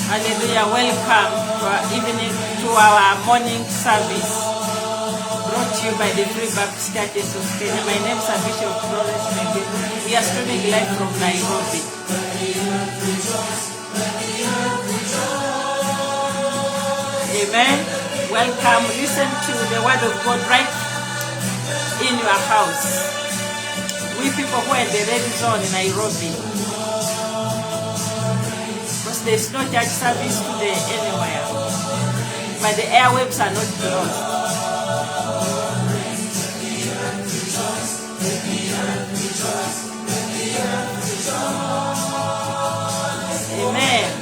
Hallelujah. Welcome to our evening, to our morning service, brought to you by the Free Baptist Churches of Kenya. My name is Bishop Florence Megilu. We are streaming live from Nairobi. Amen. Welcome. Listen to the word of God right in your house. We people who are in the red zone in Nairobi, because there's no church service today anywhere, but the airwaves are not closed. Amen.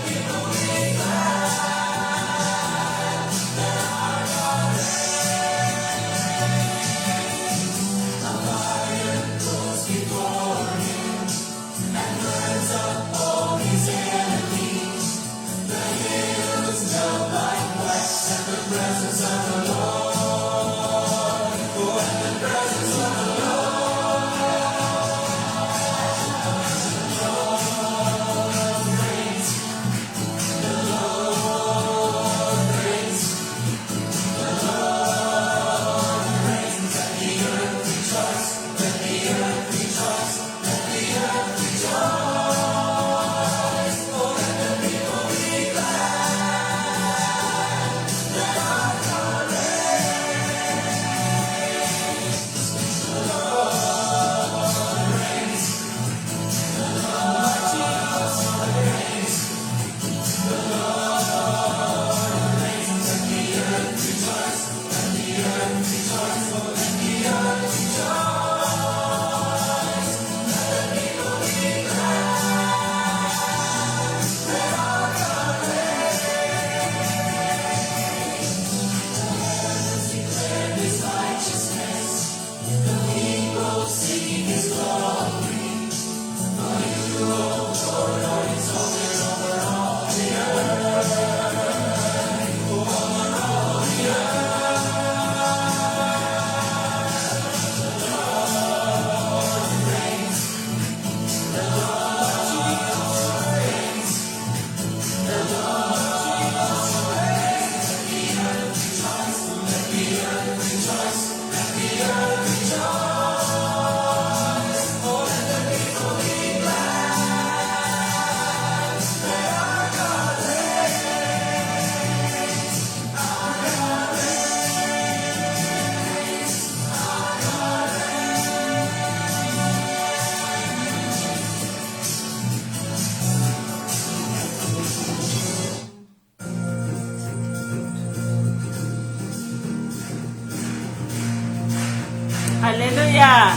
Hallelujah.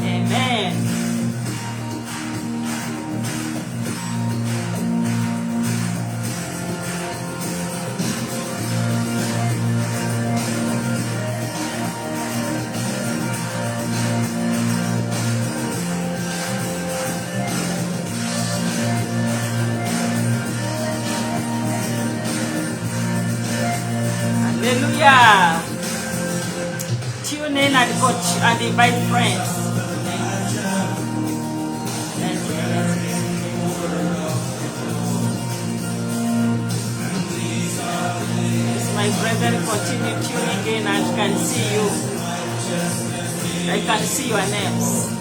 Amen. Hallelujah. Tune in and coach and invite friends. Yes, my brethren, continue tuning in and can see you. I can see your names.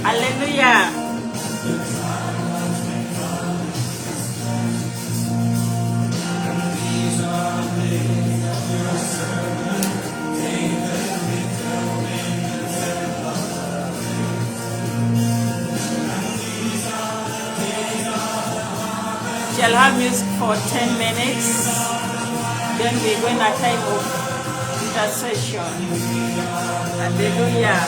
Hallelujah. have music for 10 minutes. Then we're going a time of intercession. Hallelujah.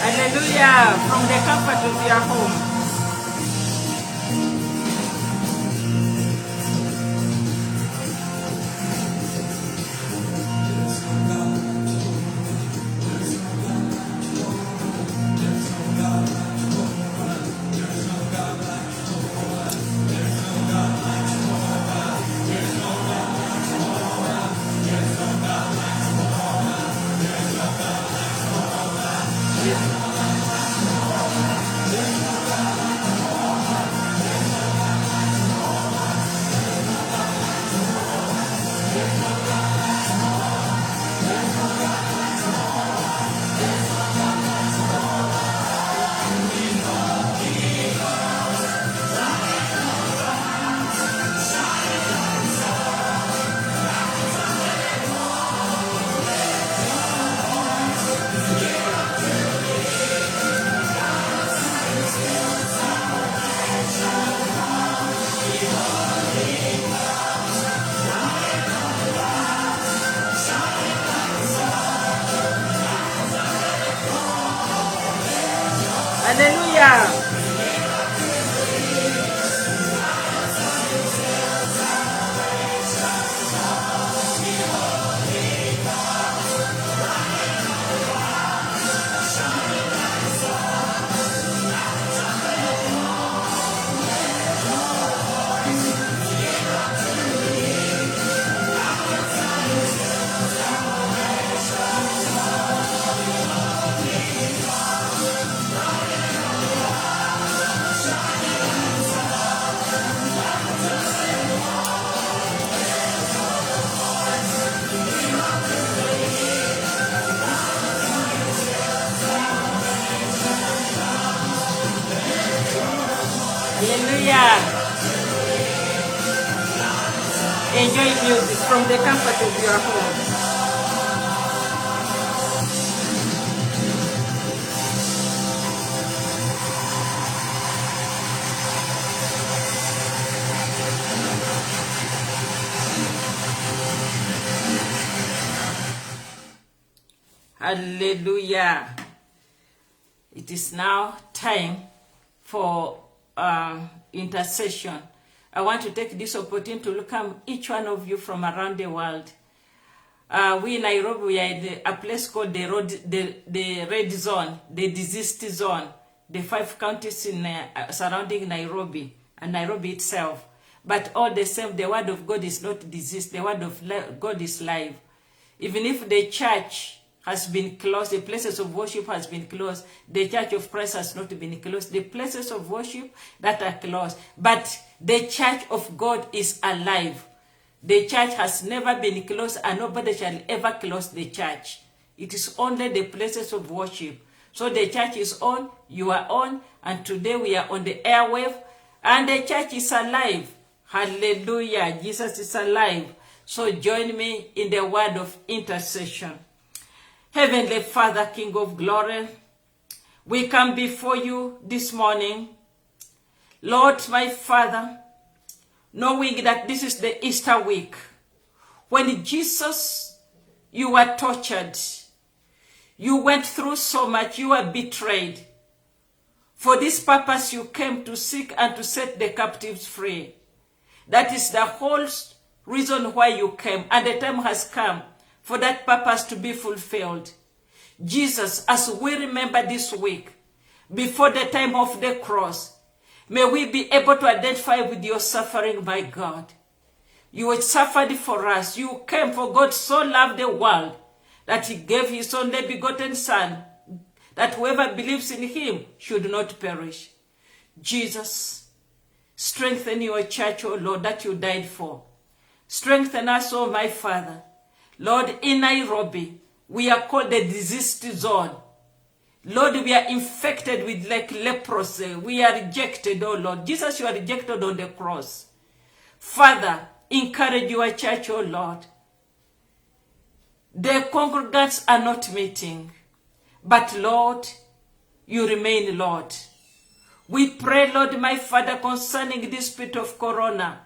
Hallelujah. From the comfort of your home. Hallelujah. Hallelujah. Enjoy music from the comfort of your home. Hallelujah. It is now time for intercession. I want to take this opportunity to welcome each one of you from around the world. We in Nairobi, we are in a place called the red zone, the diseased zone, the 5 counties in surrounding Nairobi and Nairobi itself. But all the same, the word of God is not diseased. The word of God is live. Even if the church has been closed, the places of worship has been closed, the Church of Christ has not been closed, the places of worship that are closed, but the Church of God is alive. The church has never been closed, and nobody shall ever close the church. It is only the places of worship. So the church is on, you are on, and today we are on the airwave, and the church is alive. Hallelujah, Jesus is alive. So join me in the word of intercession. Heavenly Father, King of glory, we come before you this morning, Lord, my Father, knowing that this is the Easter week, when Jesus, you were tortured, you went through so much, you were betrayed. For this purpose you came to seek and to set the captives free. That is the whole reason why you came, and the time has come for that purpose to be fulfilled. Jesus, as we remember this week, before the time of the cross, may we be able to identify with your suffering, my God. You suffered for us. You came, for God so loved the world that he gave his only begotten Son, that whoever believes in him should not perish. Jesus, strengthen your church, O Lord, that you died for. Strengthen us, O my Father. Lord, in Nairobi, we are called the diseased zone. Lord, we are infected with like leprosy. We are rejected, oh Lord. Jesus, you are rejected on the cross. Father, encourage your church, oh Lord. The congregants are not meeting, but Lord, you remain Lord. We pray, Lord, my Father, concerning this spirit of corona.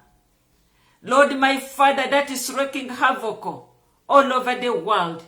Lord, my Father, that is wreaking havoc all over the world.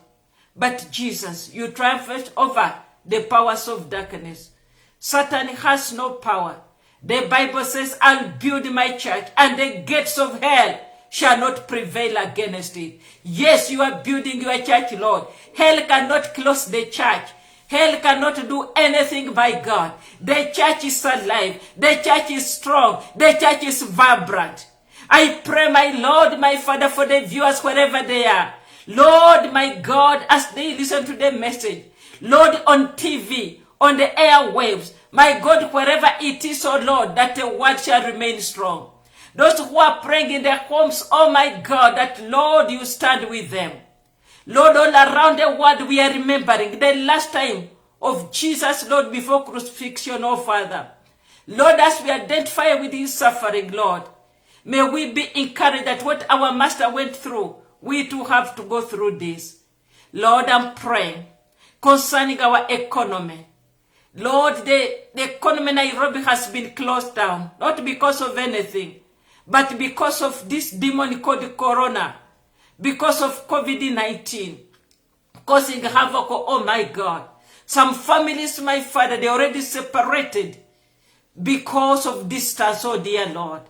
But Jesus, you triumphed over the powers of darkness. Satan has no power. The Bible says, I'll build my church, and the gates of hell shall not prevail against it. Yes, you are building your church, Lord. Hell cannot close the church. Hell cannot do anything by God. The church is alive. The church is strong. The church is vibrant. I pray, my Lord, my Father, for the viewers wherever they are. Lord, my God, as they listen to the message. Lord, on TV, on the airwaves. My God, wherever it is, oh Lord, that the word shall remain strong. Those who are praying in their homes, oh my God, that Lord, you stand with them. Lord, all around the world, we are remembering the last time of Jesus, Lord, before crucifixion, oh Father. Lord, as we identify with his suffering, Lord, may we be encouraged that what our Master went through, we too have to go through this. Lord, I'm praying concerning our economy. Lord, the economy in Nairobi has been closed down, not because of anything, but because of this demon called corona, because of COVID-19, causing havoc, oh my God. Some families, my Father, they already separated because of distance, oh dear Lord.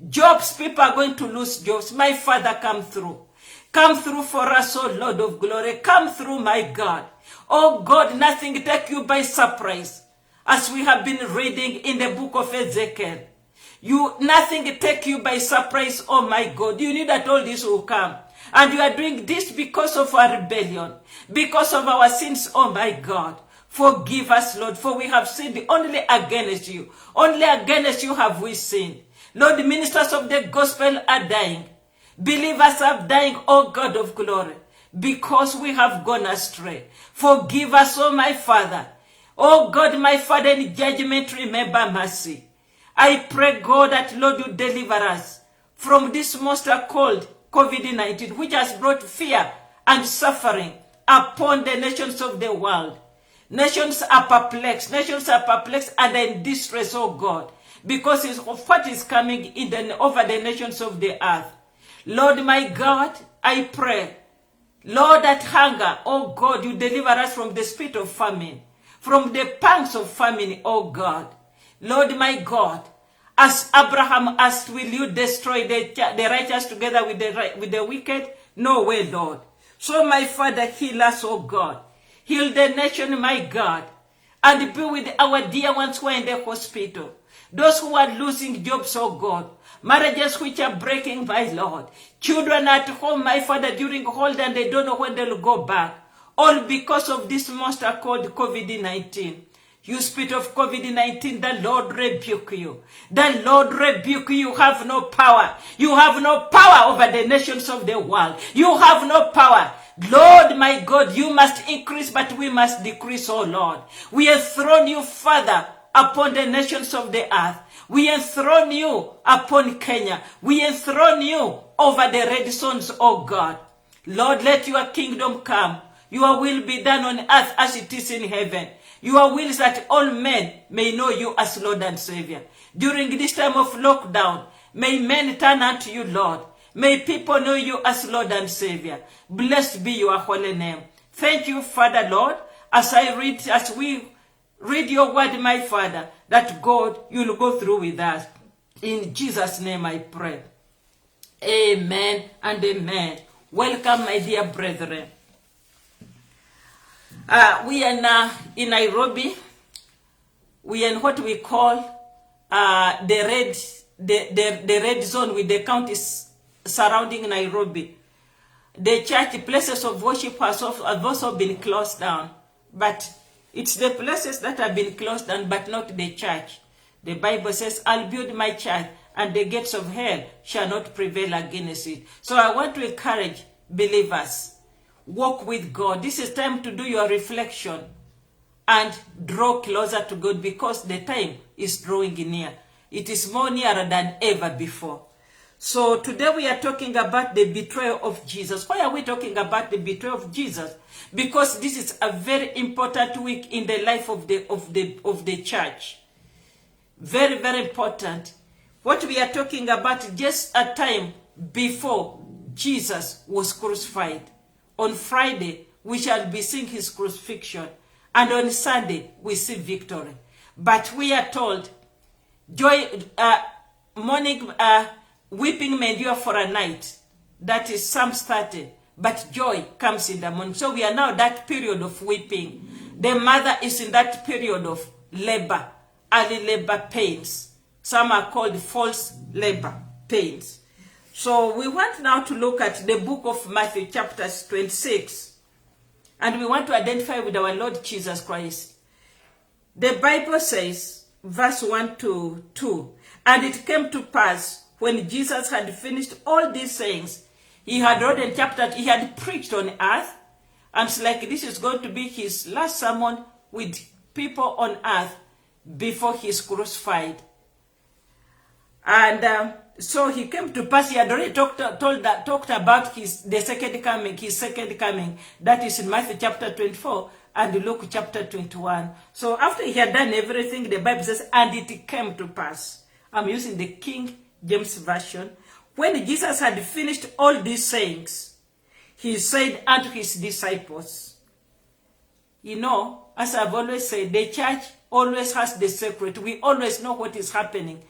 Jobs, people are going to lose jobs. My Father, come through. Come through for us, oh Lord of glory. Come through, my God. Oh God, nothing take you by surprise. As we have been reading in the book of Ezekiel. Nothing take you by surprise, oh my God. You knew that all this will come. And you are doing this because of our rebellion. Because of our sins, oh my God. Forgive us, Lord, for we have sinned only against you. Only against you have we sinned. Lord, the ministers of the gospel are dying. Believers are dying, oh God of glory, because we have gone astray. Forgive us, oh my Father. Oh God, my Father, in judgment, remember mercy. I pray, God, that Lord, you deliver us from this monster called COVID-19, which has brought fear and suffering upon the nations of the world. Nations are perplexed and in distress, oh God, because of what is coming over the nations of the earth. Lord, my God, I pray, Lord, that hunger, oh God, you deliver us from the spirit of famine, from the pangs of famine, oh God. Lord, my God, as Abraham asked, will you destroy the righteous together with the wicked? No way, Lord. So, my Father, heal us, oh God. Heal the nation, my God, and be with our dear ones who are in the hospital. Those who are losing jobs, oh God. Marriages which are breaking, my Lord. Children at home, my Father, during holiday, and they don't know when they'll go back. All because of this monster called COVID-19. You spirit of COVID-19, the Lord rebuke you. The Lord rebuke you. You have no power. You have no power over the nations of the world. You have no power. Lord, my God, you must increase, but we must decrease, oh Lord. We enthrone you, Father, upon the nations of the earth. We enthrone you upon Kenya. We enthrone you over the red zones, oh God. Lord, let your kingdom come. Your will be done on earth as it is in heaven. Your will is that all men may know you as Lord and Savior. During this time of lockdown, may men turn unto you, Lord. May people know you as Lord and Savior. Blessed be your holy name. Thank you, Father, Lord, as we read your word, my Father, that God, you'll go through with us. In Jesus' name I pray. Amen and amen. Welcome, my dear brethren. We are now in Nairobi. We are in what we call the red zone with the counties surrounding Nairobi. The church places of worship have also been closed down. But it's the places that have been closed down, but not the church. The Bible says, I'll build my church, and the gates of hell shall not prevail against it. So I want to encourage believers, walk with God. This is time to do your reflection. and draw closer to God, because the time is drawing near. It is more nearer than ever before. So today we are talking about the betrayal of Jesus. Why are we talking about the betrayal of Jesus? Because this is a very important week in the life of the church. Very, very important. What we are talking about, just a time before Jesus was crucified. On Friday, we shall be seeing his crucifixion. And on Sunday, we see victory. But we are told, weeping may endure for a night. That is Psalms 30. But joy comes in the morning. So we are now that period of weeping. The mother is in that period of labor, early labor pains. Some are called false labor pains. So we want now to look at the book of Matthew, chapters 26. And we want to identify with our Lord Jesus Christ. The Bible says, verse 1 to 2, and it came to pass, when Jesus had finished all these things, he had wrote in chapter, he had preached on earth, and it's like this is going to be his last sermon with people on earth before he's crucified. And so he came to pass, he had already talked about his second coming. That is in Matthew chapter 24 and Luke chapter 21. So after he had done everything, the Bible says, and it came to pass. I'm using the King James Version. When Jesus had finished all these sayings, he said unto his disciples, you know, as I've always said, the church always has the secret. We always know what is happening.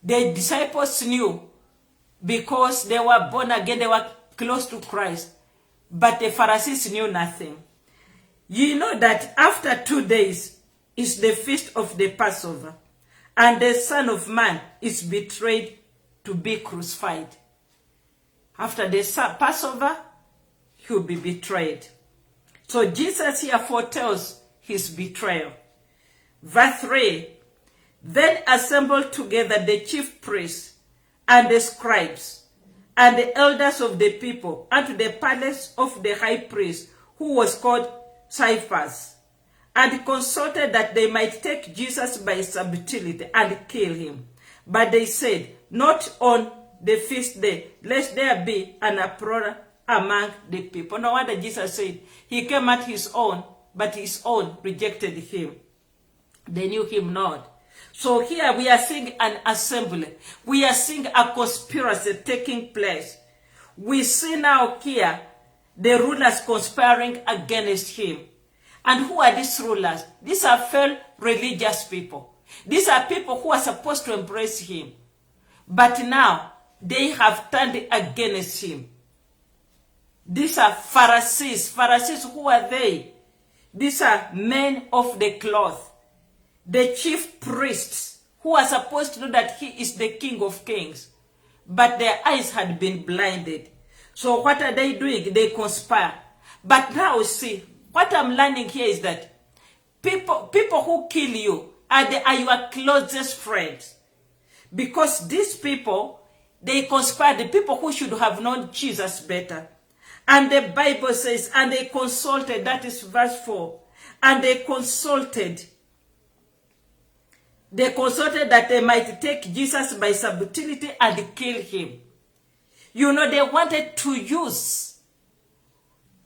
The disciples knew because they were born again, they were close to Christ. But the Pharisees knew nothing. You know that after 2 days is the feast of the Passover, and the Son of Man is betrayed to be crucified. After the Passover, he will be betrayed. So Jesus here foretells his betrayal. Verse 3, then assembled together the chief priests and the scribes and the elders of the people unto the palace of the high priest, who was called Caiaphas, and consulted that they might take Jesus by subtlety and kill him. But they said, not on the feast day, lest there be an uproar among the people. No wonder Jesus said, he came at his own, but his own rejected him. They knew him not. So here we are seeing an assembly. We are seeing a conspiracy taking place. We see now here the rulers conspiring against him. And who are these rulers? These are fellow religious people. These are people who are supposed to embrace him. But now they have turned against him. These are Pharisees. Pharisees, who are they? These are men of the cloth. The chief priests, who are supposed to know that he is the King of Kings. But their eyes had been blinded. So what are they doing? They conspire. But now see, what I'm learning here is that people who kill you are your closest friends. Because these people, they conspire, the people who should have known Jesus better. And the Bible says, and they consulted, that is verse 4, and they consulted that they might take Jesus by subtlety and kill him. You know, they wanted to use,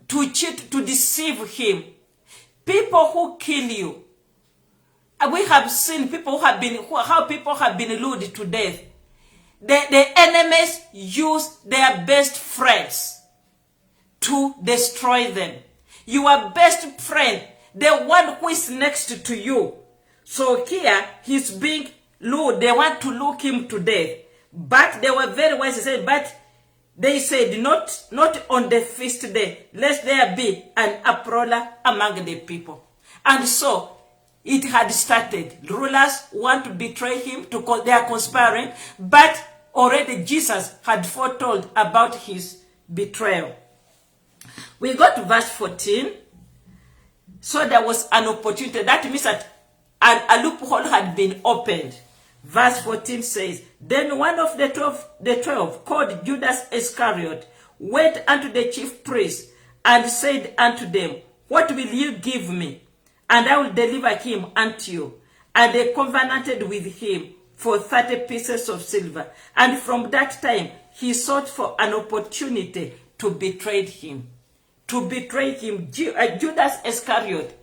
to cheat, to deceive him. People who kill you. We have seen people how people have been lured to death. The enemies use their best friends to destroy them. Your best friend, the one who is next to you. So here, he's being lured. They want to lure him to death. But they were very wise. They said, not on the feast day, lest there be an uproar among the people. And so, it had started. Rulers want to betray him, they are conspiring, but already Jesus had foretold about his betrayal. We go to verse 14. So there was an opportunity. That means that a loophole had been opened. Verse 14 says, then one of the 12, called Judas Iscariot, went unto the chief priests and said unto them, what will you give me? and I will deliver him unto you. And they covenanted with him for 30 pieces of silver. And from that time, he sought for an opportunity to betray him. To betray him. Judas Iscariot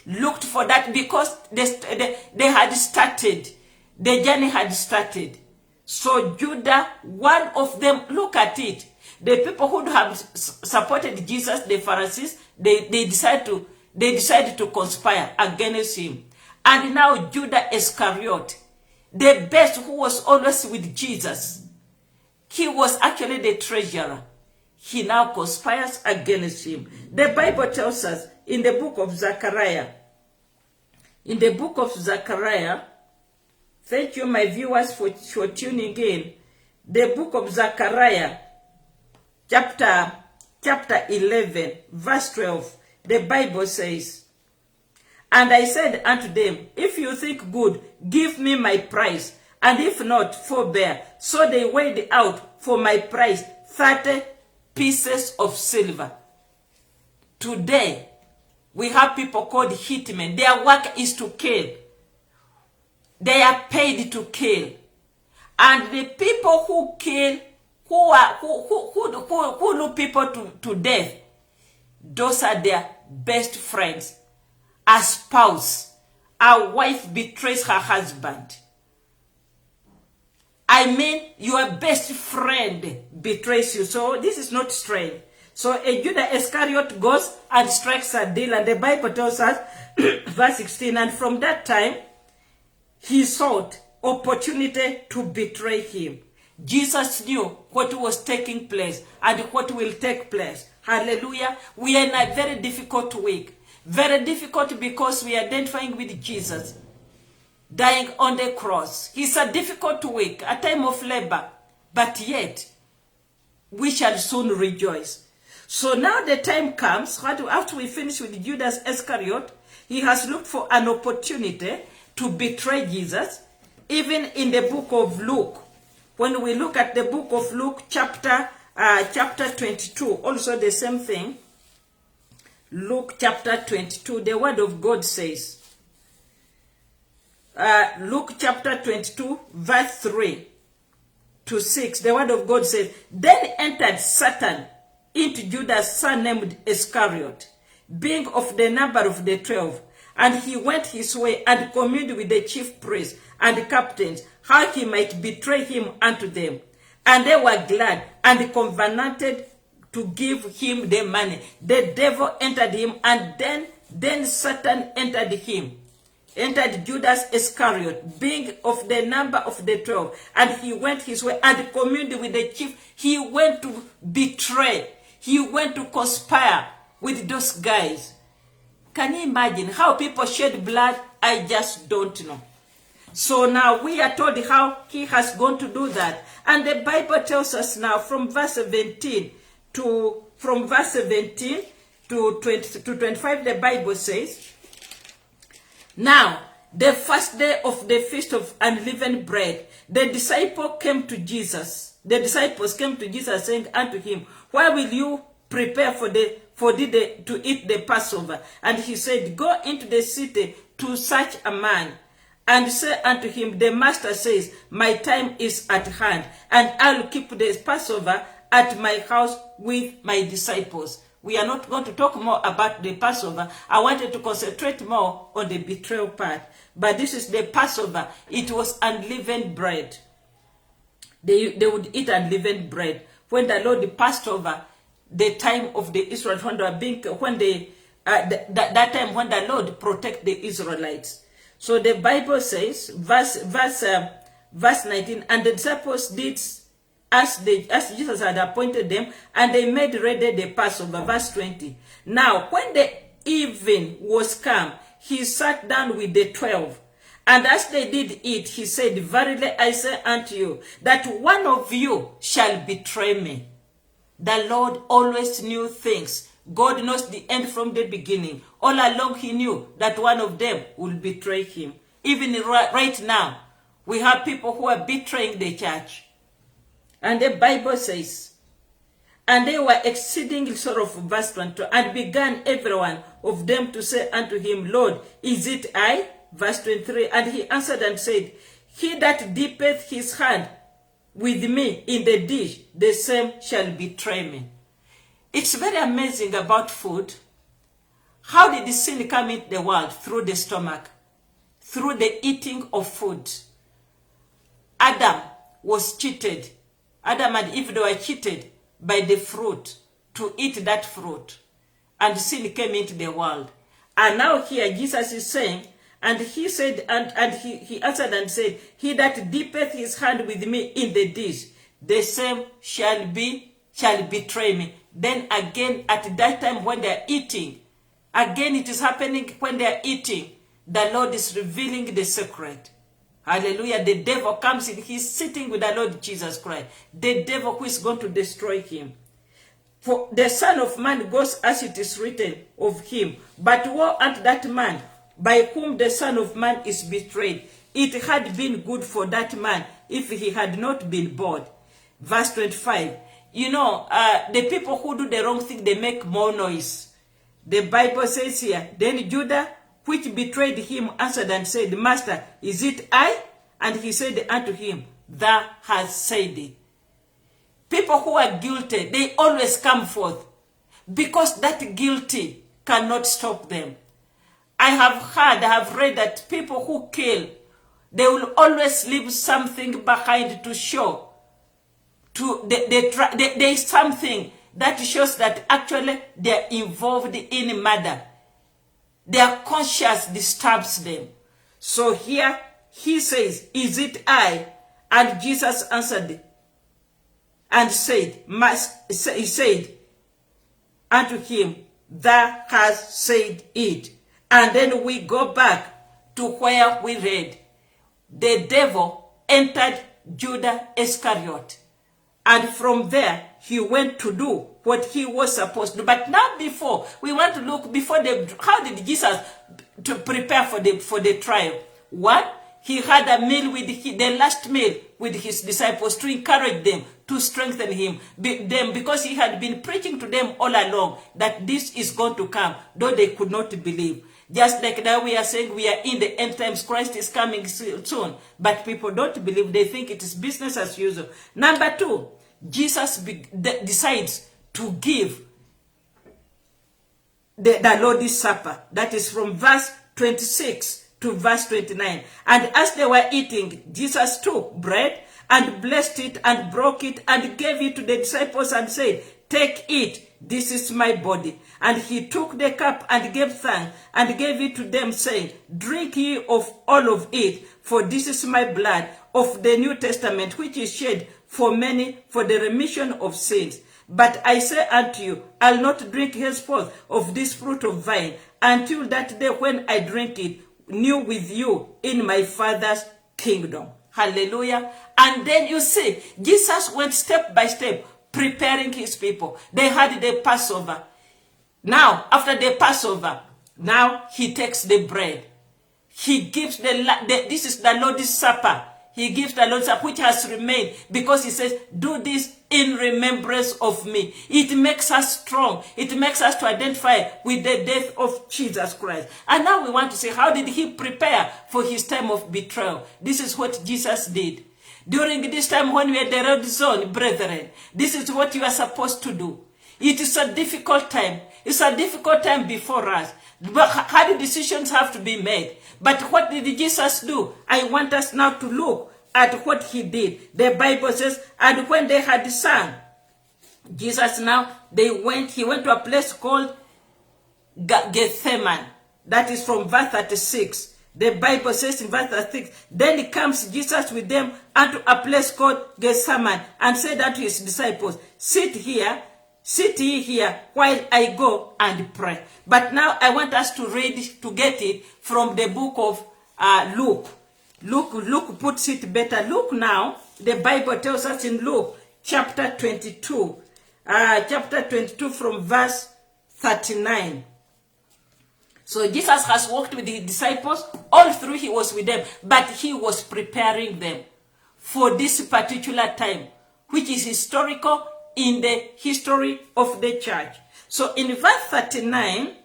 looked for that because they had started. The journey had started. So Judah, one of them, look at it. The people who have supported Jesus, the Pharisees, they decided to conspire against him. And now Judas Iscariot, the best, who was always with Jesus, he was actually the treasurer. He now conspires against him. The Bible tells us in the book of Zechariah, thank you, my viewers, for tuning in. The book of Zechariah, chapter 11, verse 12, the Bible says, and I said unto them, if you think good, give me my price, and if not, forbear. So they weighed out for my price 30 pieces of silver. Today, we have people called hitmen. Their work is to kill. They are paid to kill. And the people who kill, who do people to death, those are their best friends. A spouse, a wife betrays her husband. I mean, your best friend betrays you. So this is not strange. So a Judas Iscariot goes and strikes a deal. And the Bible tells us, verse 16, and from that time, he sought opportunity to betray him. Jesus knew what was taking place and what will take place. Hallelujah. We are in a very difficult week. Very difficult because we are identifying with Jesus dying on the cross. It's a difficult week, a time of labor, but yet we shall soon rejoice. So now the time comes, after we finish with Judas Iscariot, he has looked for an opportunity to betray Jesus. Even in the book of Luke, when we look at the book of Luke, chapter 22, also the same thing. Luke chapter 22, the word of God says, Luke chapter 22, verse 3 to 6, the word of God says, then entered Satan into Judas, son named Iscariot, being of the number of the 12. And he went his way and communed with the chief priests and the captains, how he might betray him unto them. And they were glad and covenanted to give him the money. The devil entered him, and then Satan entered him. Entered Judas Iscariot, being of the number of the 12. And he went his way and communed with the chief. He went to betray. He went to conspire with those guys. Can you imagine how people shed blood? I just don't know. So now we are told how he has gone to do that. And the Bible tells us now from verse 17 to 25, the Bible says, now the first day of the feast of unleavened bread, the disciples came to Jesus, saying unto him, why will you prepare to eat the Passover? And he said, go into the city to such a man, and say unto him, the master says, my time is at hand, and I'll keep the Passover at my house with my disciples. We are not going to talk more about the Passover. I wanted to concentrate more on the betrayal part. But this is the Passover. It was unleavened bread. They would eat unleavened bread. When the Lord passed over the time of the Israelites, when they were being, that time when the Lord protect the Israelites. So the Bible says, verse 19, and the disciples did as Jesus had appointed them, and they made ready the Passover. Verse 20. Now, when the evening was come, he sat down with the 12. And as they did eat, he said, verily I say unto you, that one of you shall betray me. The Lord always knew things. God knows the end from the beginning. All along he knew that one of them will betray him. Even right now, we have people who are betraying the church. And the Bible says, And they were exceedingly sorrowful, verse 22, and began every one of them to say unto him, Lord, is it I? Verse 23, and he answered and said, He that dippeth his hand with me in the dish, the same shall betray me. It's very amazing about food. How did the sin come into the world? Through the stomach, through the eating of food. Adam was cheated. Adam and Eve, they were cheated by the fruit, to eat that fruit. And sin came into the world. And now here Jesus is saying, and he said, and he answered and said, He that dippeth his hand with me in the dish, the same shall betray me. Then again, at that time when they are eating, again it is happening when they are eating, the Lord is revealing the secret. Hallelujah. The devil comes in. He's sitting with the Lord Jesus Christ. The devil who is going to destroy him. For the Son of Man goes as it is written of him. But woe unto that man by whom the Son of Man is betrayed. It had been good for that man if he had not been born. Verse 25. You know, the people who do the wrong thing, they make more noise. The Bible says here, then Judah, which betrayed him, answered and said, Master, is it I? And he said unto him, Thou hast said it. People who are guilty, they always come forth, because that guilty cannot stop them. I have read that people who kill, they will always leave something behind to show. There is something that shows that actually they are involved in murder. Their conscience disturbs them. So here he says, Is it I? And Jesus answered and said, he said unto him, Thou hast said it. And then we go back to where we read. The devil entered Judas Iscariot. And from there, he went to do what he was supposed to do. But now before, we want to look how did Jesus to prepare for the trial? One, he had a meal with the last meal with his disciples to encourage them, to strengthen them, because he had been preaching to them all along that this is going to come, though they could not believe. Just like now we are saying we are in the end times, Christ is coming soon. But people don't believe, they think it is business as usual. Number two, Jesus decides to give the Lord's Supper. That is from verse 26 to verse 29. And as they were eating, Jesus took bread and blessed it and broke it and gave it to the disciples and said, Take it. This is my body. And he took the cup and gave thanks and gave it to them, saying, Drink ye of all of it, for this is my blood of the New Testament, which is shed for many for the remission of sins. But I say unto you, I'll not drink henceforth of this fruit of vine until that day when I drink it new with you in my Father's kingdom. Hallelujah. And then you see, Jesus went step by step, preparing his people. They had the Passover. Now, after the Passover, now he takes the bread. He gives this is the Lord's Supper. He gives the Lord's Supper, which has remained, because he says, do this in remembrance of me. It makes us strong. It makes us to identify with the death of Jesus Christ. And now we want to say, how did he prepare for his time of betrayal? This is what Jesus did. During this time when we are in the red zone, brethren, this is what you are supposed to do. It is a difficult time. It's a difficult time before us. Hard decisions have to be made. But what did Jesus do? I want us now to look at what he did. The Bible says, and when they had sung, Jesus now, he went to a place called Gethsemane. That is from verse 36. The Bible says in verse 36, then comes Jesus with them unto a place called Gethsemane, and said unto his disciples, sit ye here while I go and pray. But now I want us to read, to get it from the book of Luke. Luke puts it better. Luke now, the Bible tells us in Luke chapter 22, from verse 39. So Jesus has walked with his disciples. All through he was with them, but he was preparing them for this particular time, which is historical in the history of the church. So in verse 39,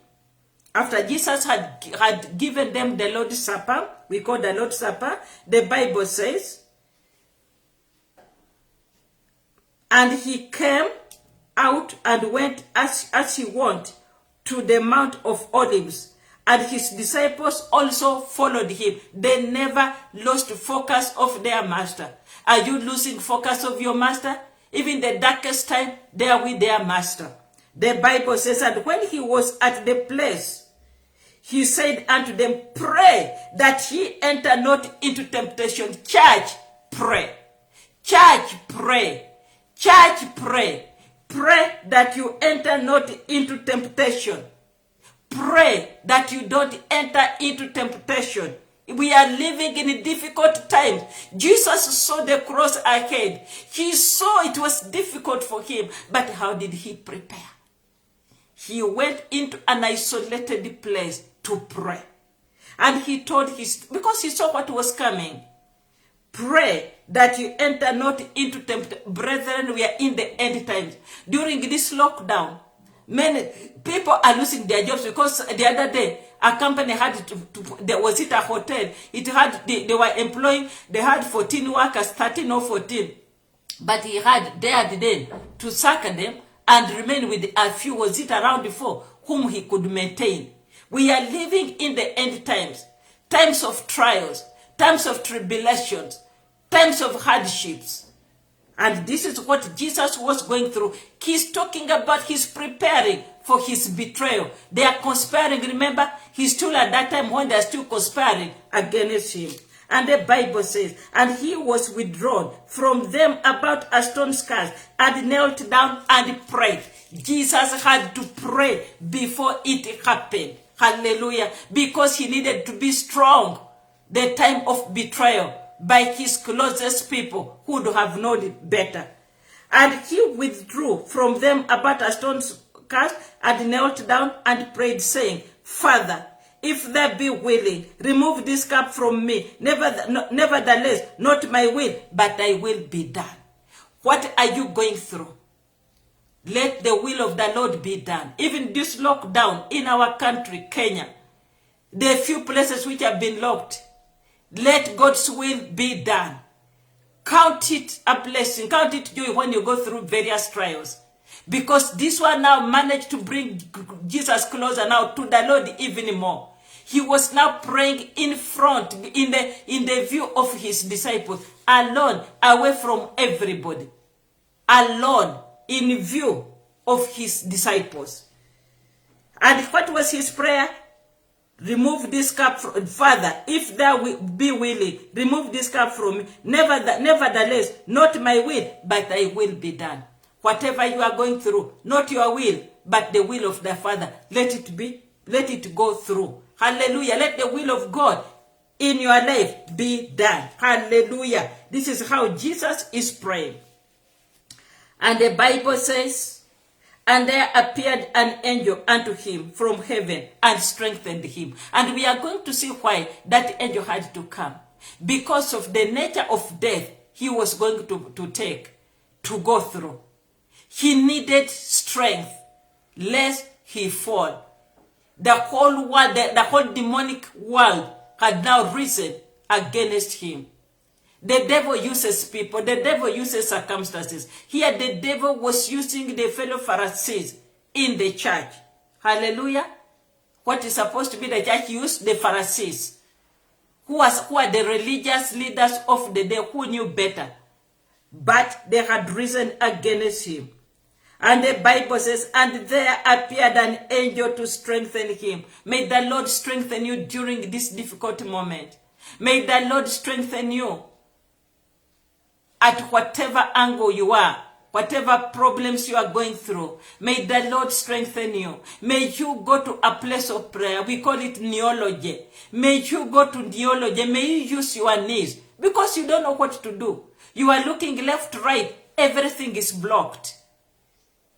after Jesus had given them the Lord's Supper, we call the Lord's Supper, the Bible says, and he came out and went as he went to the Mount of Olives, and his disciples also followed him. They never lost focus of their master. Are you losing focus of your master? Even the darkest time, they are with their master. The Bible says, and when he was at the place, he said unto them, pray that ye enter not into temptation. Church, pray. Church, pray. Church, pray. Pray that you enter not into temptation. Pray that you don't enter into temptation. We are living in difficult times. Jesus saw the cross ahead. He saw it was difficult for him. But how did he prepare? He went into an isolated place to pray. And he told because he saw what was coming. Pray that you enter not into temptation. Brethren, we are in the end times. During this lockdown, many people are losing their jobs because the other day, a company had there was it a hotel. It had, they were employing, they had 14 workers, 13 or 14. But he had dared them to sack them and remain with a few, was it around 4, whom he could maintain. We are living in the end times. Times of trials, times of tribulations, times of hardships. And this is what Jesus was going through. He's talking about his preparing for his betrayal. They are conspiring. Remember, he's still at that time when they're still conspiring against him. And the Bible says, and he was withdrawn from them about a stone's cast and knelt down and prayed. Jesus had to pray before it happened. Hallelujah. Because he needed to be strong. The time of betrayal by his closest people who would have known it better. And he withdrew from them about a stone's cast and knelt down and prayed, saying, Father, if there be willing, remove this cup from me. Nevertheless, not my will, but thy will be done. What are you going through? Let the will of the Lord be done. Even this lockdown in our country, Kenya, the few places which have been locked, let God's will be done. Count it a blessing. Count it joy when you go through various trials. Because this one now managed to bring Jesus closer now to the Lord even more. He was now praying in front, in the view of his disciples, alone, away from everybody. Alone, in view of his disciples. And what was his prayer? Remove this cup from Father, if thou be willing, remove this cup from me. Nevertheless, not my will, but thy will be done. Whatever you are going through, not your will, but the will of the Father. Let it go through. Hallelujah. Let the will of God in your life be done. Hallelujah. This is how Jesus is praying. And the Bible says, and there appeared an angel unto him from heaven and strengthened him. And we are going to see why that angel had to come. Because of the nature of death he was going to go through. He needed strength, lest he fall. The whole world, the whole demonic world had now risen against him. The devil uses people. The devil uses circumstances. Here the devil was using the fellow Pharisees in the church. Hallelujah. What is supposed to be the church used? The Pharisees. Who are the religious leaders of the day who knew better. But they had risen against him. And the Bible says, and there appeared an angel to strengthen him. May the Lord strengthen you during this difficult moment. May the Lord strengthen you at whatever angle you are, whatever problems you are going through. May the Lord strengthen you. May you go to a place of prayer. We call it neology. May you go to neology. May you use your knees because you don't know what to do. You are looking left, right. Everything is blocked.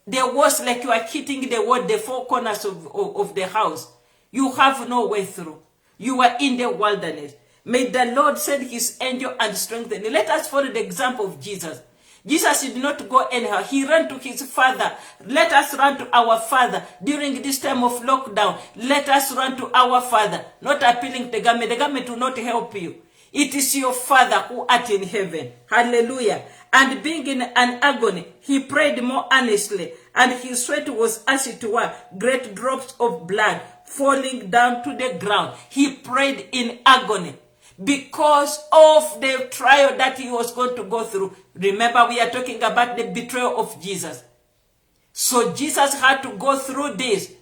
There was like you are hitting the wall, the four corners of the house. You have no way through. You are in the wilderness. May the Lord send his angel and strengthen you. Let us follow the example of Jesus. Jesus did not go anyhow. He ran to his Father. Let us run to our Father. During this time of lockdown, let us run to our Father. Not appealing to the government. The government will not help you. It is your Father who art in heaven. Hallelujah. And being in an agony, he prayed more earnestly, and his sweat was as it were great drops of blood falling down to the ground. He prayed in agony because of the trial that he was going to go through. Remember, we are talking about the betrayal of Jesus. So Jesus had to go through this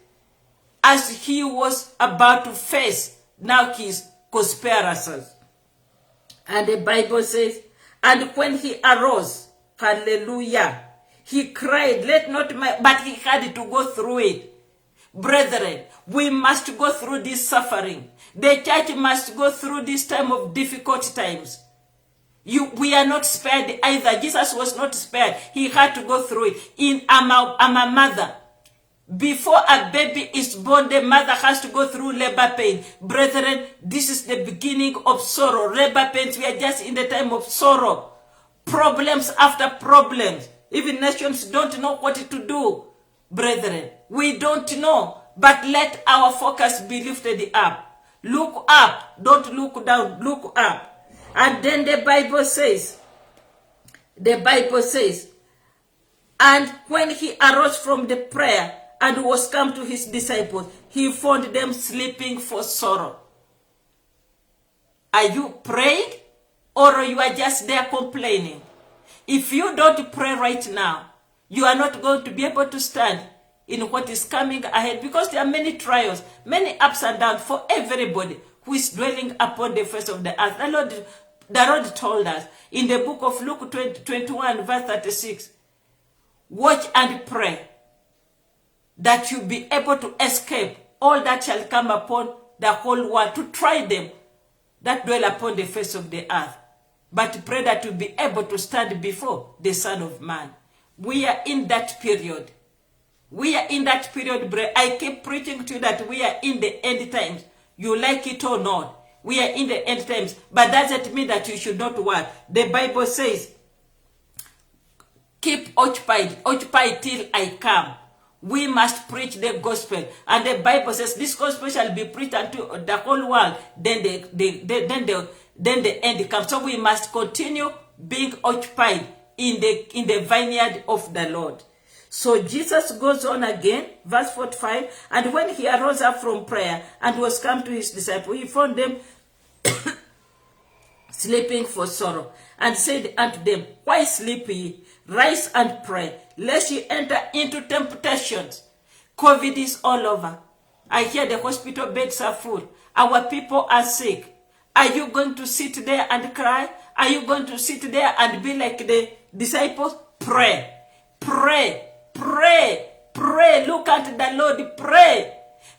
as he was about to face now his conspirators. And the Bible says, and when he arose, hallelujah, he cried, let not my, but he had to go through it. Brethren, we must go through this suffering. The church must go through this time of difficult times. We are not spared either. Jesus was not spared. He had to go through it. I'm a mother. Before a baby is born, the mother has to go through labor pain. Brethren, this is the beginning of sorrow. Labor pains, we are just in the time of sorrow. Problems after problems. Even nations don't know what to do. Brethren, we don't know. But let our focus be lifted up. Look up. Don't look down. Look up. And then the Bible says, and when he arose from the prayer and was come to his disciples, he found them sleeping for sorrow. Are you praying, or you are just there complaining? If you don't pray right now, you are not going to be able to stand in what is coming ahead, because there are many trials, many ups and downs for everybody who is dwelling upon the face of the earth. The Lord told us in the book of Luke 21 verse 36, watch and pray that you be able to escape all that shall come upon the whole world, to try them that dwell upon the face of the earth. But pray that you be able to stand before the Son of Man. We are in that period. We are in that period, brethren. I keep preaching to you that we are in the end times. You like it or not. We are in the end times. But doesn't mean that you should not work. The Bible says, keep occupied till I come. We must preach the gospel. And the Bible says this gospel shall be preached unto the whole world. Then the end comes. So we must continue being occupied in the vineyard of the Lord. So Jesus goes on again, verse 45, and when he arose up from prayer and was come to his disciples, he found them sleeping for sorrow, and said unto them, why sleep ye? Rise and pray, lest ye enter into temptations. COVID is all over. I hear the hospital beds are full. Our people are sick. Are you going to sit there and cry? Are you going to sit there and be like the disciples? Pray. Pray. Pray. Pray. Look at the Lord. Pray.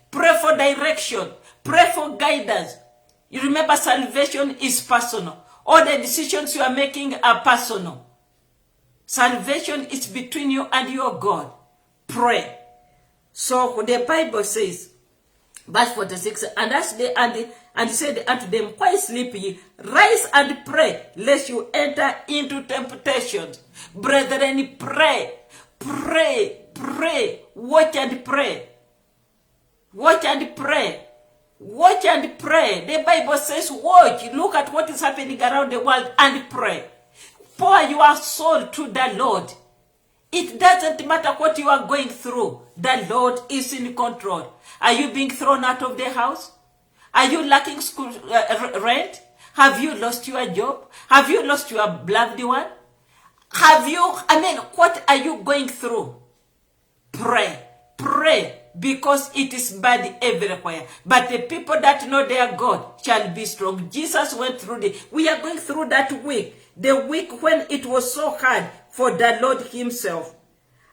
Pray for direction. Pray for guidance. You remember, salvation is personal. All the decisions you are making are personal. Salvation is between you and your God. Pray. So the Bible says, verse 46, and he said unto them, why sleep ye? Rise and pray, lest you enter into temptations. Brethren, pray. Pray. Pray. Watch and pray. Watch and pray. Watch and pray. The Bible says watch. Look at what is happening around the world and pray. Pour your soul to the Lord. It doesn't matter what you are going through. The Lord is in control. Are you being thrown out of the house? Are you lacking school rent? Have you lost your job? Have you lost your beloved one? What are you going through? Pray. Pray. Because it is bad everywhere. But the people that know their God shall be strong. Jesus went through we are going through that week. The week when it was so hard for the Lord himself.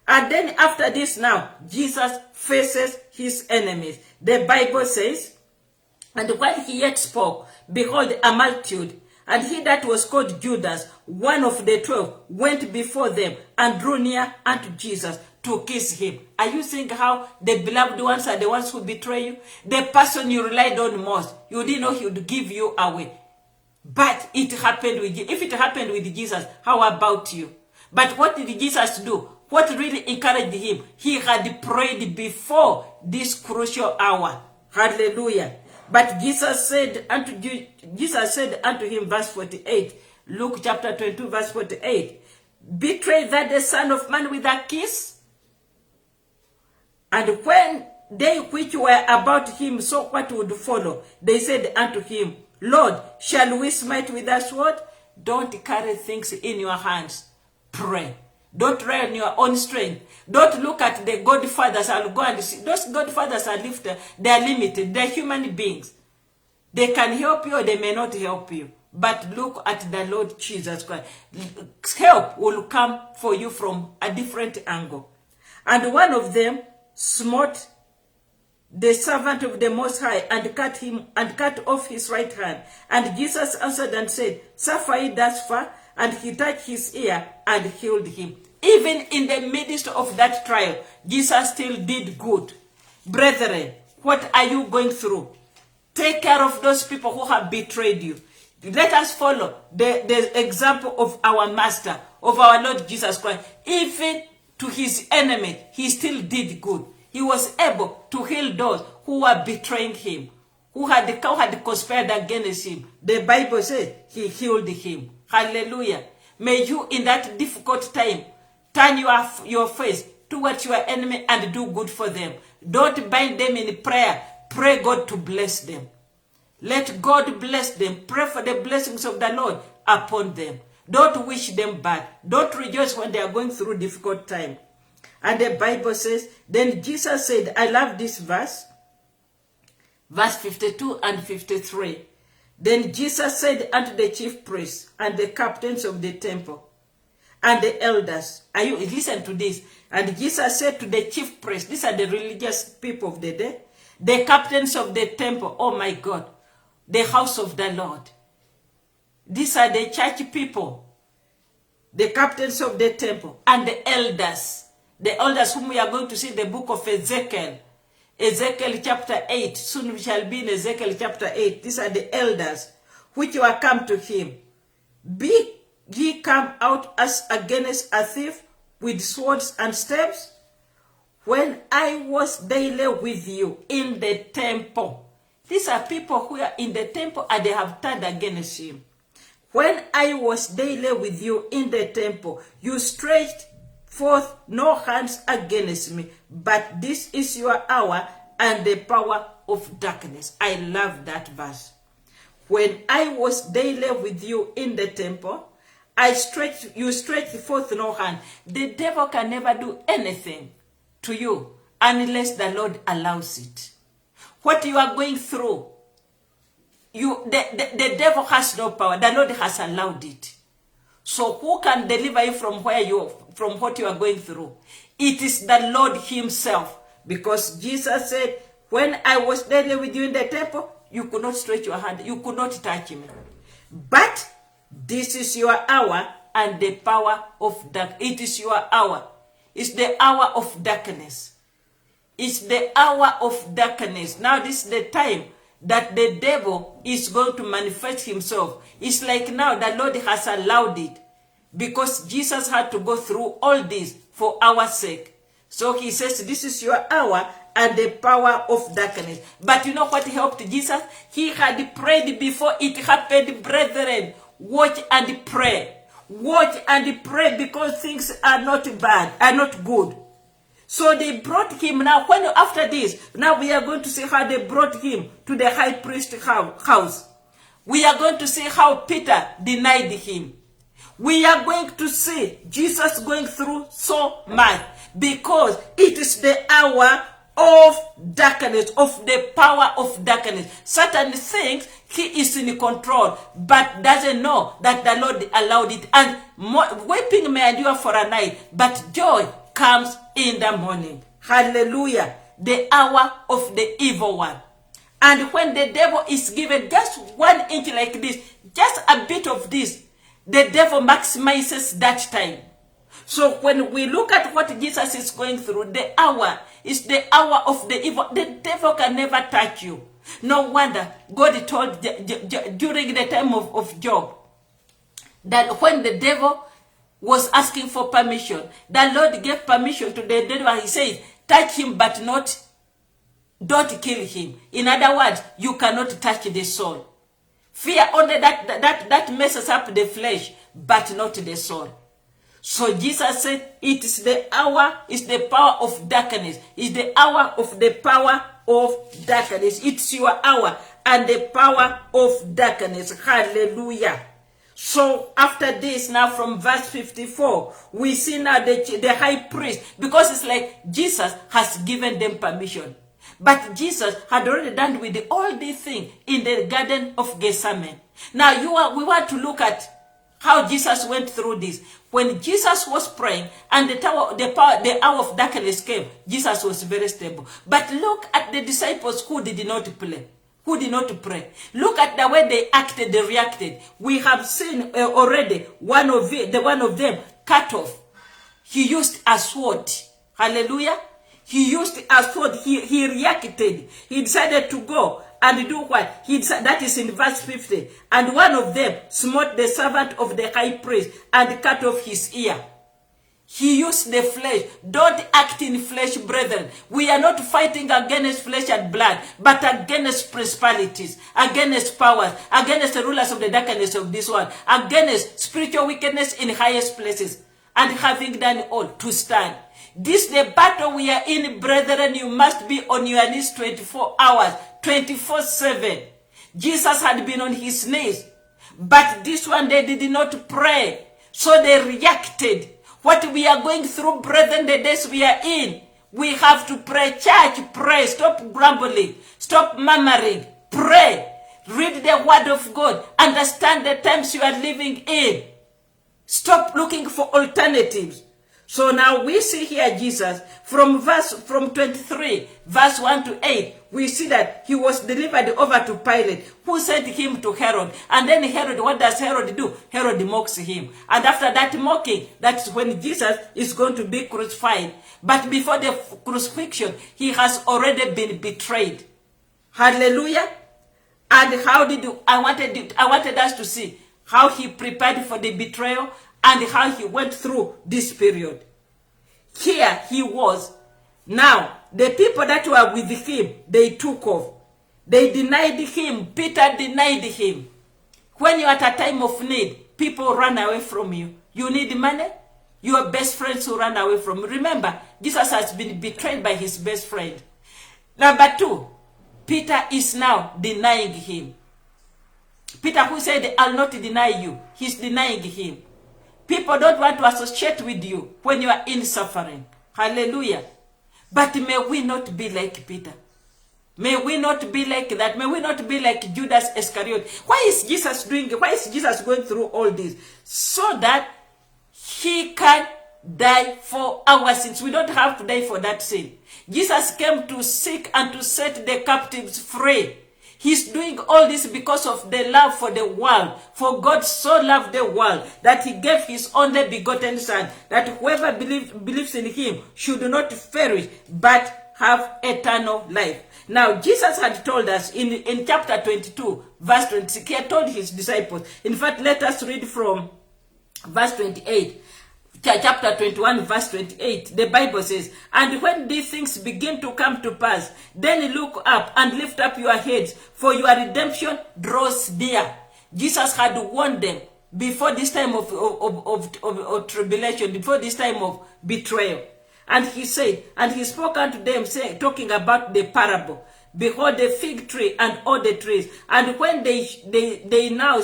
And then after this now, Jesus faces his enemies. The Bible says, and while he yet spoke, behold, a multitude, and he that was called Judas, one of the 12, went before them and drew near unto Jesus to kiss him. Are you seeing how the beloved ones are the ones who betray you? The person you relied on most, you didn't know he would give you away. But it happened with you. If it happened with Jesus, how about you? But what did Jesus do? What really encouraged him? He had prayed before this crucial hour. Hallelujah. But Jesus said unto him, verse 48, Luke chapter 22, verse 48, betray that the Son of Man with a kiss? And when they which were about him saw what would follow, they said unto him, Lord, shall we smite with a sword? Don't carry things in your hands. Pray. Don't rely on your own strength. Don't look at the godfathers. I'll go and see. Those godfathers are lifted. They are limited. They're human beings. They can help you or they may not help you. But look at the Lord Jesus Christ. Help will come for you from a different angle. And one of them smote the servant of the Most High and cut off his right hand. And Jesus answered and said, suffer it thus far. And he touched his ear and healed him. Even in the midst of that trial, Jesus still did good. Brethren, what are you going through? Take care of those people who have betrayed you. Let us follow the example of our Master, of our Lord Jesus Christ. Even to his enemy, he still did good. He was able to heal those who were betraying him, who had conspired against him. The Bible says he healed him. Hallelujah. May you in that difficult time turn your face towards your enemy and do good for them. Don't bind them in prayer. Pray God to bless them. Let God bless them. Pray for the blessings of the Lord upon them. Don't wish them bad. Don't rejoice when they are going through difficult time. And the Bible says, then Jesus said, I love this verse, verse 52 and 53. Then Jesus said unto the chief priests and the captains of the temple and the elders, listen to this. And Jesus said to the chief priests, these are the religious people of the day, the captains of the temple, oh my God, the house of the Lord. These are the church people, the captains of the temple and the elders whom we are going to see in the book of Ezekiel. Ezekiel chapter 8. Soon we shall be in Ezekiel chapter 8. These are the elders which were come to him. Be ye come out as against a thief with swords and staves? When I was daily with you in the temple. These are people who are in the temple and they have turned against him. When I was daily with you in the temple, you stretched forth no hands against me, but this is your hour and the power of darkness. I love that verse. When I was daily with you in the temple, you stretched forth no hand. The devil can never do anything to you unless the Lord allows it. What you are going through, the devil has no power. The Lord has allowed it. So who can deliver you from what you are going through? It is the Lord himself. Because Jesus said, when I was daily with you in the temple, you could not stretch your hand. You could not touch me. But this is your hour and the power of darkness. It is your hour. It's the hour of darkness. It's the hour of darkness. Now this is the time that the devil is going to manifest himself. It's like now the Lord has allowed it because Jesus had to go through all this for our sake. So he says, this is your hour and the power of darkness. But you know what helped Jesus? He had prayed before it happened, brethren. Watch and pray. Watch and pray because things are not bad, are not good. So they brought him now. After this, now we are going to see how they brought him to the high priest's house. We are going to see how Peter denied him. We are going to see Jesus going through so much because it is the hour of darkness, of the power of darkness. Satan thinks he is in control, but doesn't know that the Lord allowed it. And weeping may endure for a night, but joy comes in the morning. Hallelujah. The hour of the evil one. And when the devil is given just 1 inch like this, just a bit of this, the devil maximizes that time. So when we look at what Jesus is going through, the hour is the hour of the evil. The devil can never touch you. No wonder God told during the time of Job that when the devil was asking for permission. The Lord gave permission to the devil. He says, touch him, but don't kill him. In other words, you cannot touch the soul. Fear only that messes up the flesh, but not the soul. So Jesus said, it is the hour, it's the power of darkness. It's the hour of the power of darkness. It's your hour and the power of darkness. Hallelujah. So after this, now from verse 54, we see now the high priest, because it's like Jesus has given them permission. But Jesus had already done with all these things in the Garden of Gethsemane. Now we want to look at how Jesus went through this. When Jesus was praying and the hour of darkness came, Jesus was very stable. But look at the disciples who did not pray. Who did not pray. Look at the way they acted, they reacted. We have seen already one of them cut off. He used a sword. Hallelujah. He used a sword. He reacted. He decided to go and do what? That is in verse 50. And one of them smote the servant of the high priest and cut off his ear. He used the flesh. Don't act in flesh, brethren. We are not fighting against flesh and blood, but against principalities, against powers, against the rulers of the darkness of this world, against spiritual wickedness in highest places. And having done all, to stand. This the battle we are in, brethren. You must be on your knees 24 hours, 24/7. Jesus had been on his knees, but this one they did not pray. So they reacted. What we are going through, brethren, the days we are in, we have to pray. Church, pray. Stop grumbling. Stop murmuring. Pray. Read the word of God. Understand the times you are living in. Stop looking for alternatives. So now we see here Jesus from 23, verse 1 to 8. We see that he was delivered over to Pilate, who sent him to Herod. And then Herod, what does Herod do? Herod mocks him. And after that mocking, that's when Jesus is going to be crucified. But before the crucifixion, he has already been betrayed. Hallelujah. And how did I wanted us to see how he prepared for the betrayal and how he went through this period. Here he was. Now, the people that were with him, they took off. They denied him. Peter denied him. When you're at a time of need, people run away from you. You need money? Your best friends will run away from you. Remember, Jesus has been betrayed by his best friend. Number 2, Peter is now denying him. Peter, who said, I'll not deny you, he's denying him. People don't want to associate with you when you are in suffering. Hallelujah. But may we not be like Peter. May we not be like that. May we not be like Judas Iscariot. Why is Jesus going through all this? So that he can die for our sins. We don't have to die for that sin. Jesus came to seek and to set the captives free. He's doing all this because of the love for the world. For God so loved the world that he gave his only begotten Son, that whoever believes in him should not perish, but have eternal life. Now, Jesus had told us in chapter 22, verse 26, he had told his disciples. In fact, let us read from verse 28. Chapter 21, verse 28, the Bible says, and when these things begin to come to pass, then look up and lift up your heads, for your redemption draws near. Jesus had warned them before this time of tribulation, before this time of betrayal. And he said, and he spoke unto them, saying, talking about the parable, behold the fig tree and all the trees, and when they now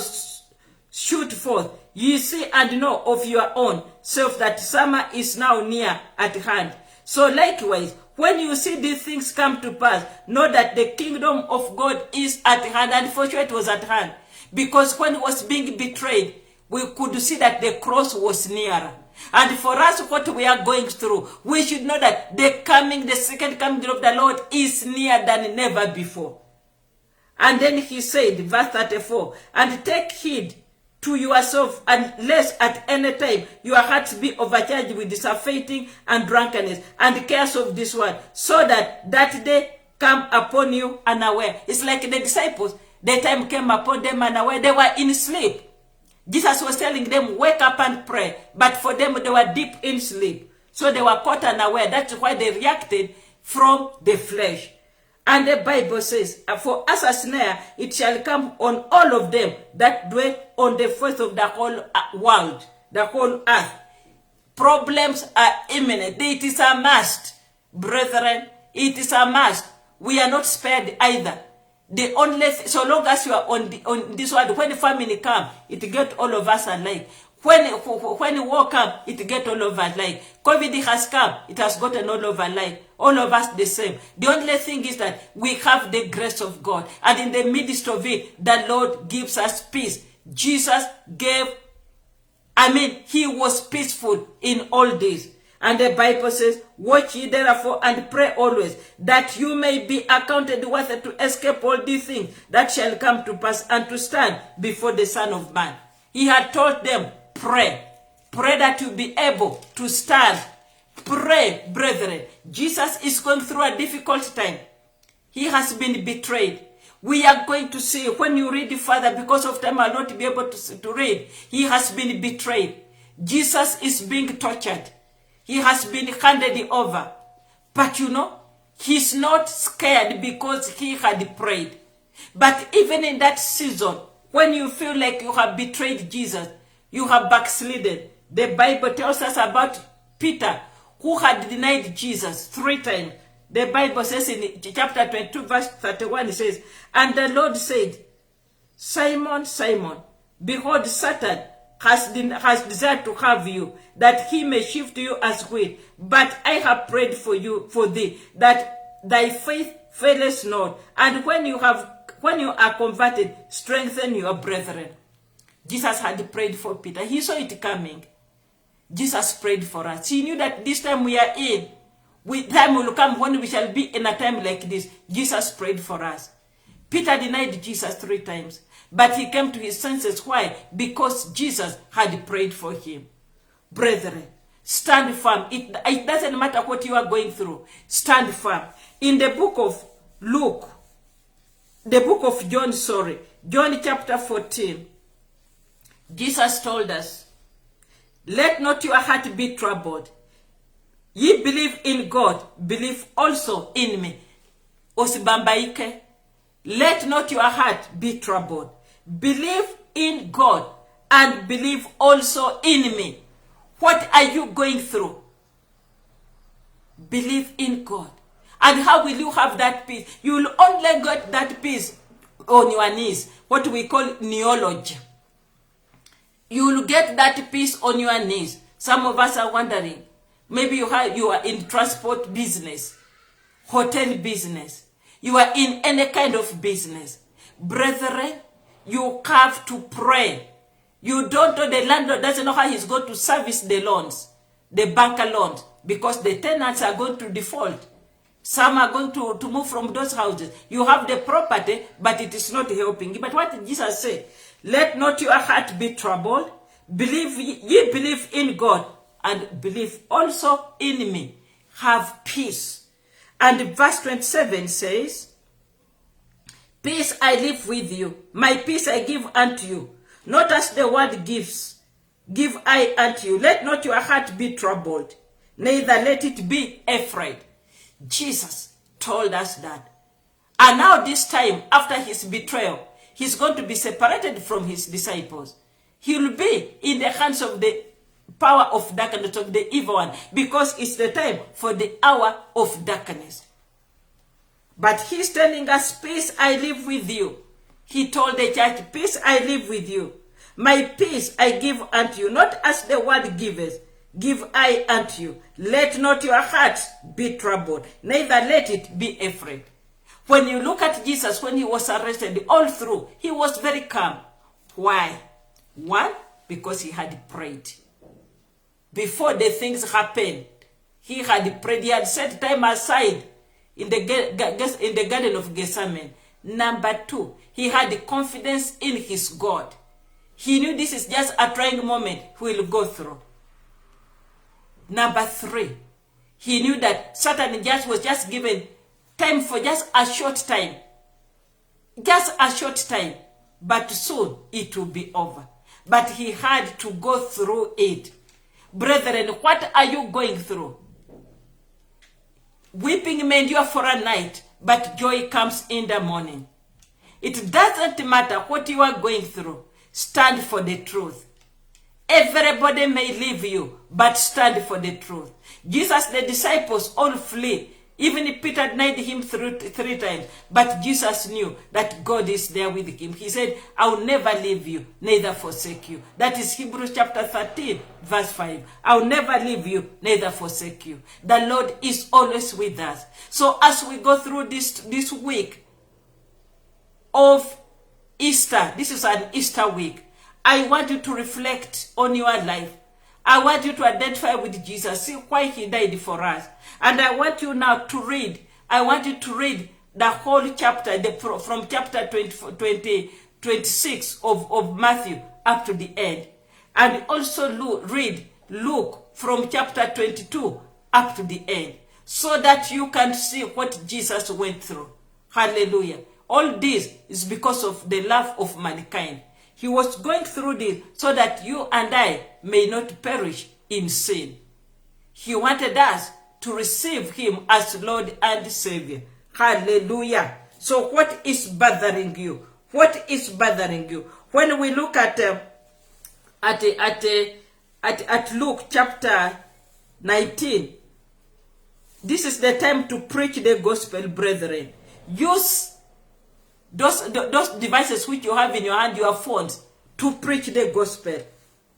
shoot forth, ye see and know of your own self that summer is now near at hand. So likewise, when you see these things come to pass, know that the kingdom of God is at hand. And for sure it was at hand. Because when he was being betrayed, we could see that the cross was nearer. And for us, what we are going through, we should know that the second coming of the Lord is nearer than never before. And then he said, verse 34, and take heed to yourself, and lest at any time your hearts be overcharged with surfeiting and drunkenness and cares of this world, so that day come upon you unaware. It's like the disciples, the time came upon them unaware. They were in sleep. Jesus was telling them, wake up and pray. But for them, they were deep in sleep. So they were caught unaware. That's why they reacted from the flesh. And the Bible says, for as a snare, it shall come on all of them that dwell on the face of the whole world, the whole earth. Problems are imminent. It is a must, brethren. It is a must. We are not spared either. The only so long as you are on this world, when the famine come, it get all of us alike. When war come, it get all of us alike. COVID has come, it has gotten all of us alike. All of us the same. The only thing is that we have the grace of God, and in the midst of it, the Lord gives us peace. Jesus he was peaceful in all this. And the Bible says, watch ye therefore and pray always, that you may be accounted worthy to escape all these things that shall come to pass, and to stand before the Son of Man. He had told them, pray. Pray that you be able to stand. Pray, brethren. Jesus is going through a difficult time. He has been betrayed. We are going to see, when you read further, because of time I'll not be able to read, he has been betrayed. Jesus is being tortured. He has been handed over. But he's not scared because he had prayed. But even in that season, when you feel like you have betrayed Jesus, you have backslidden. The Bible tells us about Peter, who had denied Jesus 3 times. The Bible says in chapter 22, verse 31, it says, and the Lord said, Simon, Simon, behold, Satan has desired to have you, that he may shift you as wheat. But I have prayed for thee, that thy faith faileth not. And when you are converted, strengthen your brethren. Jesus had prayed for Peter. He saw it coming. Jesus prayed for us. He knew that this time we are in, time will come when we shall be in a time like this. Jesus prayed for us. Peter denied Jesus 3 times. But he came to his senses. Why? Because Jesus had prayed for him. Brethren, stand firm. It doesn't matter what you are going through. Stand firm. In the book of John chapter 14, Jesus told us, let not your heart be troubled. Ye believe in God, believe also in me. Osibambaike. Let not your heart be troubled. Believe in God and believe also in me. What are you going through? Believe in God. And how will you have that peace? You will only get that peace on your knees. What we call neology. You will get that peace on your knees. Some of us are wondering. Maybe you are in transport business, hotel business. You are in any kind of business. Brethren, you have to pray. You don't know, the landlord doesn't know how he's going to service the loans, the banker loans, because the tenants are going to default. Some are going to move from those houses. You have the property, but it is not helping. But what did Jesus say? Let not your heart be troubled. Ye believe in God, and believe also in me. Have peace. And verse 27 says, peace I leave with you, my peace I give unto you. Not as the world gives, give I unto you. Let not your heart be troubled, neither let it be afraid. Jesus told us that. And now this time, after his betrayal, he's going to be separated from his disciples. He will be in the hands of the power of darkness, of the evil one, because it's the time for the hour of darkness. But he's telling us, peace I live with you. He told the church, peace I live with you. My peace I give unto you, not as the world giveth, give I unto you. Let not your hearts be troubled, neither let it be afraid. When you look at Jesus, when he was arrested, all through, he was very calm. Why? 1, because he had prayed. Before the things happened, he had prayed. He had set time aside in the Garden of Gethsemane. Number 2, he had confidence in his God. He knew this is just a trying moment he will go through. Number 3, he knew that Satan was just given time for just a short time. Just a short time. But soon it will be over. but he had to go through it. Brethren, what are you going through? Weeping may endure for a night, but joy comes in the morning. It doesn't matter what you are going through. Stand for the truth. Everybody may leave you, but stand for the truth. Jesus, the disciples all flee. Even Peter denied him three times. But Jesus knew that God is there with him. He said, I will never leave you, neither forsake you. That is Hebrews chapter 13, verse 5. I will never leave you, neither forsake you. The Lord is always with us. So as we go through this week of Easter, this is an Easter week, I want you to reflect on your life. I want you to identify with Jesus, see why he died for us. And I want you now to read. I want you to read the whole chapter, from chapter 26 of Matthew up to the end. And also read Luke from chapter 22 up to the end, so that you can see what Jesus went through. Hallelujah. All this is because of the love of mankind. He was going through this so that you and I may not perish in sin. He wanted us to receive him as Lord and Savior. Hallelujah. So what is bothering you? What is bothering you? When we look at Luke chapter 19, this is the time to preach the gospel, brethren. Use those devices which you have in your hand, your phones, to preach the gospel.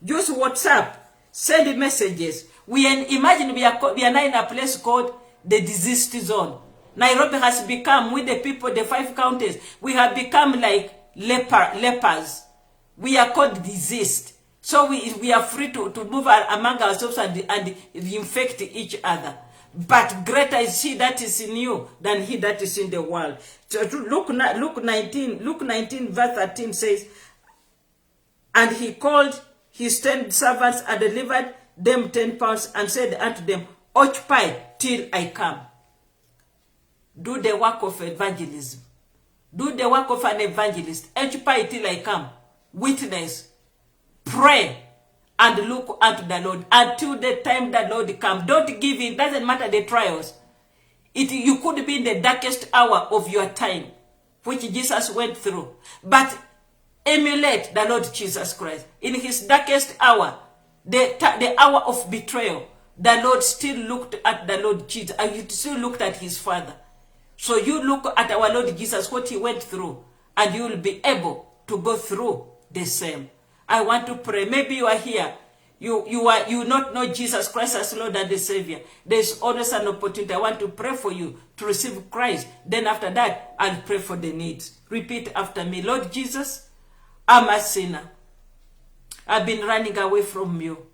Use WhatsApp. Send messages. Imagine we are now in a place called the diseased zone. Nairobi has become, with the people, the 5 counties, we have become like lepers. We are called diseased. So we are free to move among ourselves and infect each other. But greater is he that is in you than he that is in the world. So Luke 19 verse 13 says, and he called his 10 servants and delivered them 10 pounds and said unto them, occupy till I come. Do the work of evangelism. Do the work of an evangelist. Occupy till I come. Witness. Pray. And look unto the Lord until the time the Lord comes. Don't give in. Doesn't matter the trials. You could be in the darkest hour of your time, which Jesus went through. But emulate the Lord Jesus Christ. In his darkest hour, the hour of betrayal, the Lord still looked at the Lord Jesus. And he still looked at his Father. So you look at our Lord Jesus, what he went through, and you will be able to go through the same. I want to pray. Maybe you are here. You not know Jesus Christ as Lord and the Savior. There's always an opportunity. I want to pray for you to receive Christ. Then after that, I'll pray for the needs. Repeat after me. Lord Jesus, I'm a sinner. I've been running away from you.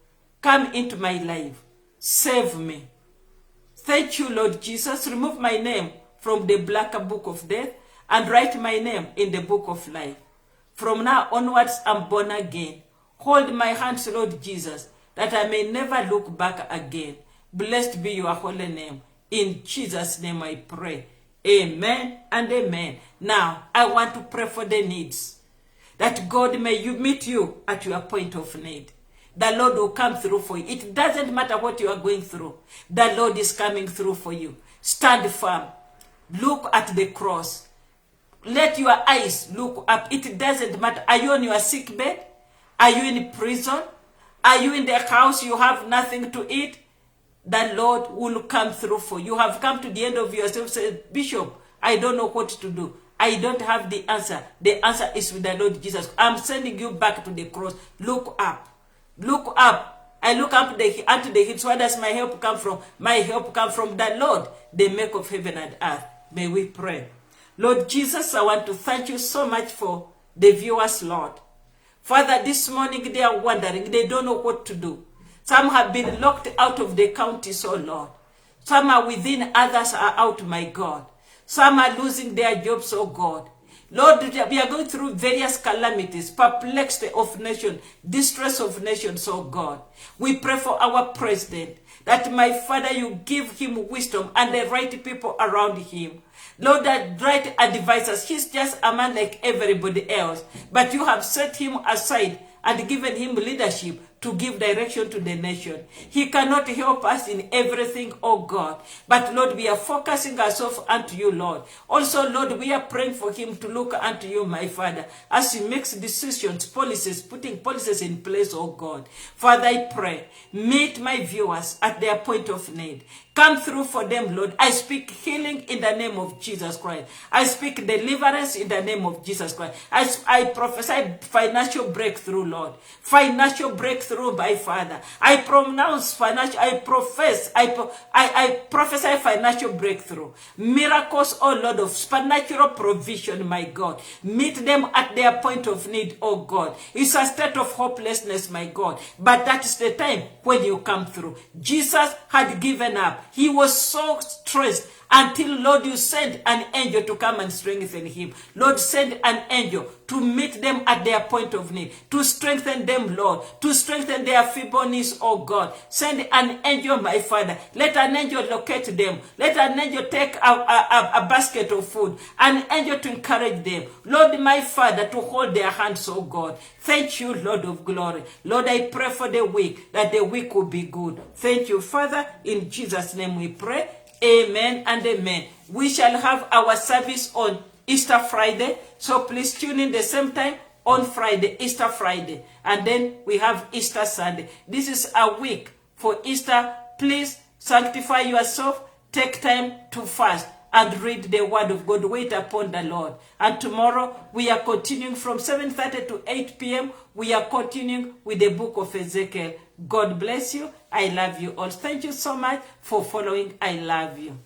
Come into my life. Save me. Thank you, Lord Jesus. Remove my name from the black book of death and write my name in the book of life. From now onwards, I'm born again. Hold my hands, Lord Jesus, that I may never look back again. Blessed be your holy name. In Jesus' name I pray. Amen and amen. Now, I want to pray for the needs. That God may meet you at your point of need. The Lord will come through for you. It doesn't matter what you are going through. The Lord is coming through for you. Stand firm. Look at the cross. Let your eyes look up. It doesn't matter. Are you on your sick bed? Are you in prison? Are you in the house? You have nothing to eat? The Lord will come through for you. You have come to the end of yourself. Say, Bishop, I don't know what to do. I don't have the answer. The answer is with the Lord Jesus. I'm sending you back to the cross. Look up. Look up. I look up unto the hills. Where does my help come from? My help comes from the Lord, the maker of heaven and earth. May we pray. Lord Jesus, I want to thank you so much for the viewers, Lord. Father, this morning they are wondering. They don't know what to do. Some have been locked out of the counties, oh Lord. Some are within, others are out, my God. Some are losing their jobs, oh God. Lord, we are going through various calamities, perplexity of nation, distress of nations, oh God. We pray for our president, that my Father, you give him wisdom and the right people around him. Lord, that right advisors, he's just a man like everybody else. But you have set him aside and given him leadership to give direction to the nation. He cannot help us in everything, oh God. But Lord, we are focusing ourselves unto you, Lord. Also, Lord, we are praying for him to look unto you, my Father, as he makes decisions, policies, putting policies in place, oh God. Father, I pray, meet my viewers at their point of need. Come through for them, Lord. I speak healing in the name of Jesus Christ. I speak deliverance in the name of Jesus Christ. I prophesy financial breakthrough, Lord. Financial breakthrough, my Father. I pronounce financial, I prophesy financial breakthrough. Miracles, oh Lord, of supernatural provision, my God. Meet them at their point of need, oh God. It's a state of hopelessness, my God. But that is the time when you come through. Jesus had given up. He was so stressed until, Lord, you sent an angel to come and strengthen him. Lord, send an angel to meet them at their point of need, to strengthen them, Lord, to strengthen their feebleness, oh God. Send an angel, my Father. Let an angel locate them. Let an angel take a basket of food, an angel to encourage them. Lord, my Father, to hold their hands, oh God. Thank you, Lord of glory. Lord, I pray for the week, that the week will be good. Thank you, Father. In Jesus' name we pray. Amen and amen. We shall have our service on Easter Friday. So please tune in the same time on Friday, Easter Friday. And then we have Easter Sunday. This is a week for Easter. Please sanctify yourself. Take time to fast and read the word of God. Wait upon the Lord. And tomorrow we are continuing from 7:30 to 8 p.m. We are continuing with the book of Ezekiel. God bless you. I love you all. Thank you so much for following. I love you.